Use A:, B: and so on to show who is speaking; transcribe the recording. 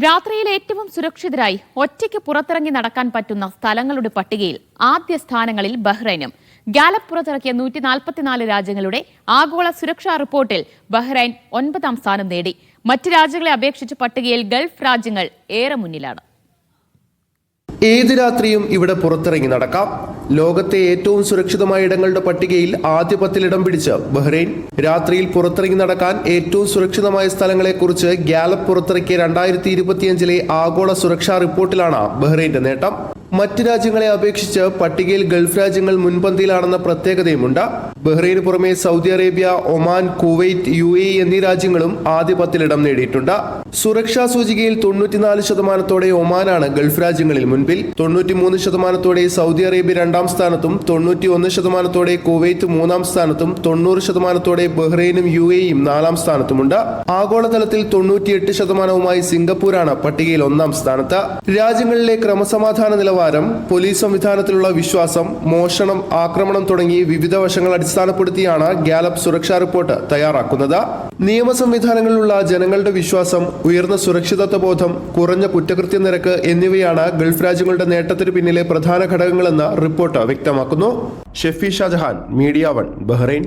A: രാത്രിയിൽ ഏറ്റവും സുരക്ഷിതരായി ഒറ്റയ്ക്ക് പുറത്തിറങ്ങി നടക്കാൻ പറ്റുന്ന സ്ഥലങ്ങളുടെ പട്ടികയിൽ ആദ്യ സ്ഥാനങ്ങളിൽ ബഹ്റൈനും. ഗാലപ്പ് പുറത്തിറക്കിയ 144 രാജ്യങ്ങളുടെ ആഗോള സുരക്ഷാ റിപ്പോർട്ടിൽ ബഹ്റൈൻ 9ാം സ്ഥാനം നേടി. മറ്റ് രാജ്യങ്ങളെ അപേക്ഷിച്ച് പട്ടികയിൽ ഗൾഫ് രാജ്യങ്ങൾ ഏറെ മുന്നിലാണ്.
B: ഏത് രാത്രിയും ഇവിടെ പുറത്തിറങ്ങി നടക്കാം. ലോകത്തെ ഏറ്റവും സുരക്ഷിതമായ ഇടങ്ങളുടെ പട്ടികയിൽ ആദ്യ 10 ഇടം പിടിച്ച് ബഹ്റൈൻ. രാത്രിയിൽ പുറത്തിറങ്ങി നടക്കാൻ ഏറ്റവും സുരക്ഷിതമായ സ്ഥലങ്ങളെക്കുറിച്ച് ഗാലപ്പ് പുറത്തിറക്കിയ 2025 ആഗോള സുരക്ഷാ റിപ്പോർട്ടിലാണ് ബഹ്റൈന്റെ നേട്ടം. മറ്റ് രാജ്യങ്ങളെ അപേക്ഷിച്ച് പട്ടികയിൽ ഗൾഫ് രാജ്യങ്ങൾ മുൻപന്തിയിലാണെന്ന പ്രത്യേകതയുമുണ്ട്. ബഹ്റൈന് പുറമെ Saudi Arabia, Oman, Kuwait, UAE എന്നീ രാജ്യങ്ങളും ആദ്യ 10 ഇടം നേടിയിട്ടുണ്ട്. സുരക്ഷാ സൂചികയിൽ 94% ഒമാനാണ് ഗൾഫ് രാജ്യങ്ങളിൽ മുൻപിൽ. 93% സൗദി അറേബ്യ 2ാം സ്ഥാനത്തും, 91% കുവൈറ്റ് 3ാം സ്ഥാനത്തും, 90% ബഹ്റൈനും UAEയും 4ാം സ്ഥാനത്തുമുണ്ട്. ആഗോളതലത്തിൽ 98%വുമായി സിംഗപ്പൂരാണ് പട്ടികയിൽ 1ാം സ്ഥാനത്ത്. രാജ്യങ്ങളിലെ ക്രമസമാധാന നിലവാരം, പോലീസ് സംവിധാനത്തിലുള്ള വിശ്വാസം, മോഷണം, ആക്രമണം തുടങ്ങി വിവിധ വശങ്ങൾ അടിസ്ഥാനപ്പെടുത്തിയാണ് ഗാലപ്പ് സുരക്ഷാ റിപ്പോർട്ട് തയ്യാറാക്കുന്നത്. നിയമ സംവിധാനങ്ങളിലുള്ള ജനങ്ങളുടെ വിശ്വാസം, ഉയർന്ന സുരക്ഷിതത്വ ബോധം, കുറഞ്ഞ കുറ്റകൃത്യ നിരക്ക് എന്നിവയാണ് ഗൾഫ് രാജ്യങ്ങളുടെ നേട്ടത്തിന് പിന്നിലെ പ്രധാന ഘടകങ്ങളെന്ന് റിപ്പോർട്ട് വ്യക്തമാക്കുന്നു. Shefi Shahjahan, media 1, Bahrain.